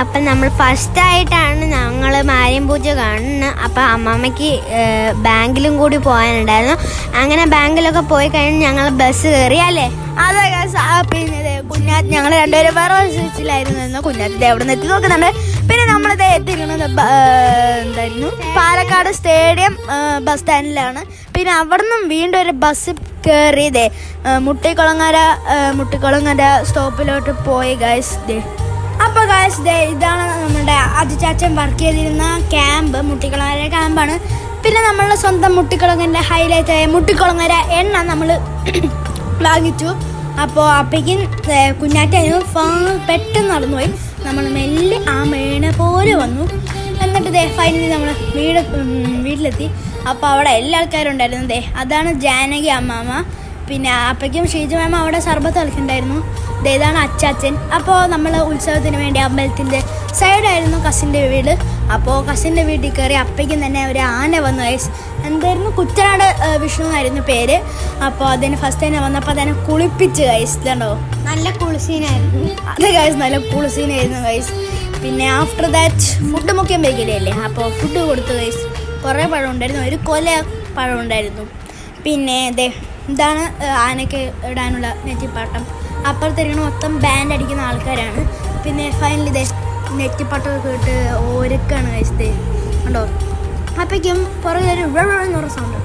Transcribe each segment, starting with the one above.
അപ്പം നമ്മൾ ഫസ്റ്റായിട്ടാണ് ഞങ്ങൾ മാരിയം പൂജ കാണുന്നത്. അപ്പം അമ്മമ്മയ്ക്ക് ബാങ്കിലും കൂടി പോകാനുണ്ടായിരുന്നു. അങ്ങനെ ബാങ്കിലൊക്കെ പോയി കഴിഞ്ഞ് ഞങ്ങൾ ബസ് കയറി അല്ലേ. അതെ പിന്നെ കുഞ്ഞാറ്റ് ഞങ്ങൾ രണ്ടുപേരും വേറെ സ്വിച്ചിലായിരുന്നു. കുഞ്ഞാറ്റ് എവിടെ നിന്ന് എത്തി നോക്കുന്നുണ്ട്. പിന്നെ നമ്മളിത് എത്തിയിരിക്കുന്നത് എന്തായിരുന്നു പാലക്കാട് സ്റ്റേഡിയം ബസ് സ്റ്റാൻഡിലാണ്. പിന്നെ അവിടെ നിന്നും വീണ്ടും ഒരു ബസ് കയറിയതേ മുട്ടിക്കുളങ്ങര സ്റ്റോപ്പിലോട്ട് പോയി ഗൈസ്. അപ്പോൾ ഗൈസ് ഇതാണ് നമ്മുടെ അജിചാച്ചൻ വർക്ക് ചെയ്തിരുന്ന ക്യാമ്പ്, മുട്ടിക്കുളങ്ങര ക്യാമ്പാണ്. പിന്നെ നമ്മളുടെ സ്വന്തം മുട്ടിക്കുളങ്ങര ഹൈലൈറ്റ് ആയ മുട്ടിക്കുളങ്ങര എണ്ണ നമ്മൾ വാങ്ങിച്ചു. അപ്പോൾ അപ്പേക്കും കുഞ്ഞാറ്റായിരുന്നു പെട്ടെന്ന് നടന്നുപോയി. നമ്മൾ മെല്ലെ ആ മേണ പോലെ വന്നു. എന്നിട്ട് ഫൈനലി നമ്മൾ വീട്ടിലെത്തി. അപ്പോൾ അവിടെ എല്ലാ ആൾക്കാരും ഉണ്ടായിരുന്നു. അതാണ് ജാനകി അമ്മാമ്മ. പിന്നെ അപ്പയ്ക്കും ഷീജ മാമ അവിടെ സർബത്ത് കളിക്കുന്നുണ്ടായിരുന്നു. ഇതാണ് അച്ചാച്ചൻ. അപ്പോൾ നമ്മൾ ഉത്സവത്തിന് വേണ്ടി അമ്പലത്തിൻ്റെ സൈഡായിരുന്നു കസിൻ്റെ വീട്. അപ്പോൾ കസിൻ്റെ വീട്ടിൽ കയറി അപ്പയ്ക്കും തന്നെ ഒരു ആന വന്നു ഗൈസ്. എന്തായിരുന്നു കുറ്റനാട് വിഷ്ണു എന്നായിരുന്നു പേര്. അപ്പോൾ അതിന് ഫസ്റ്റ് തന്നെ വന്നപ്പോൾ അതിനെ കുളിപ്പിച്ച് ഗൈസ്. ഇതുണ്ടോ നല്ല കുളിസീനായിരുന്നു. അതെ ഗൈസ്, നല്ല കുളിസീനായിരുന്നു ഗൈസ്. പിന്നെ ആഫ്റ്റർ ദാറ്റ് ഫുഡ് മുഖ്യം വയ്ക്കില്ലേ. അപ്പോൾ ഫുഡ് കൊടുത്തു ഗൈസ്. കുറേ പഴം ഉണ്ടായിരുന്നു, ഒരു കൊല പഴം ഉണ്ടായിരുന്നു. പിന്നെ ഇതാണ് ആനയ്ക്ക് ഇടാനുള്ള നെറ്റിപ്പാട്ടം. അപ്പുറത്തിരിക്കണ മൊത്തം ബാൻഡ് അടിക്കുന്ന ആൾക്കാരാണ്. പിന്നെ ഫൈനലി നെറ്റിപ്പാട്ടമൊക്കെ ഇട്ട് ഓരക്കാണ് കഴിച്ചത് കണ്ടോ. അപ്പയ്ക്കും പുറകെ ഒരു എന്ന് പറഞ്ഞ സൗണ്ട്.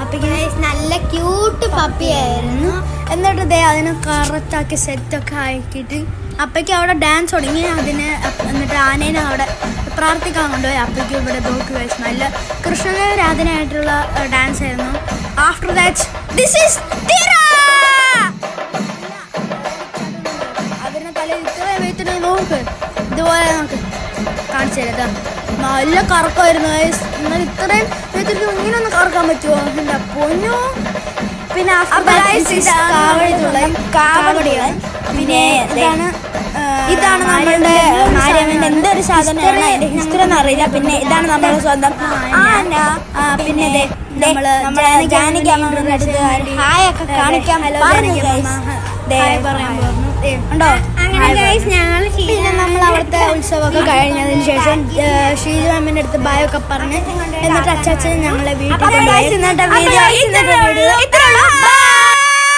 അപ്പയ്ക്കും നല്ല ക്യൂട്ട് പപ്പിയായിരുന്നു. എന്നിട്ട് അതിനെ കറക്റ്റാക്കി സെറ്റൊക്കെ ആക്കിയിട്ട് അപ്പയ്ക്ക് അവിടെ ഡാൻസ് തുടങ്ങി. എന്നിട്ട് ആനേനെ അവിടെ പ്രാർത്ഥിക്കാൻ കൊണ്ടുപോയി. അപ്പയ്ക്കും ഇവിടെ നോക്കി കഴിച്ചു. നല്ല കൃഷ്ണദേവരാധനായിട്ടുള്ള ഡാൻസ് ആയിരുന്നു. ആഫ്റ്റർ ദാറ്റ് ദിസ് ഈസ് അതിനെ തല ഇത്രയും വെയിറ്റ് നോക്ക്, ഇതുപോലെ നമുക്ക് കാണിച്ചു തരാം. നല്ല കറക്കമായിരുന്നു. എന്നാൽ ഇത്രയും വെയിറ്റ് ഇങ്ങനെയൊന്നും കറക്കാൻ പറ്റുമോ എൻ്റെ പൊന്നോ. പിന്നെ കാവടികൾ. പിന്നെ ഇതാണ് നമ്മളുടെ മാര്യമ്മൻ്റെ എന്തൊരു സാധനമാണ് അതിൻ്റെ ഹിസ്റ്ററി ഒന്നും അറിയില്ല. പിന്നെ ഇതാണ് നമ്മളുടെ സ്വന്തം ആന. പിന്നെ നമ്മള് ജാനകി അമ്മയുടെ അടുത്ത് ഹായ് ഒക്കെ കാണിക്കാൻ ഉണ്ടോ. പിന്നെ നമ്മൾ അവിടുത്തെ ഉത്സവമൊക്കെ കഴിഞ്ഞതിന് ശേഷം ഷീജ മാമിൻ്റെ അടുത്ത് ബായൊക്കെ പറഞ്ഞ് എന്നിട്ട് അച്ചാച്ചൻ ഞങ്ങളെ വീട്ടിൽ കൊണ്ടുപോയി.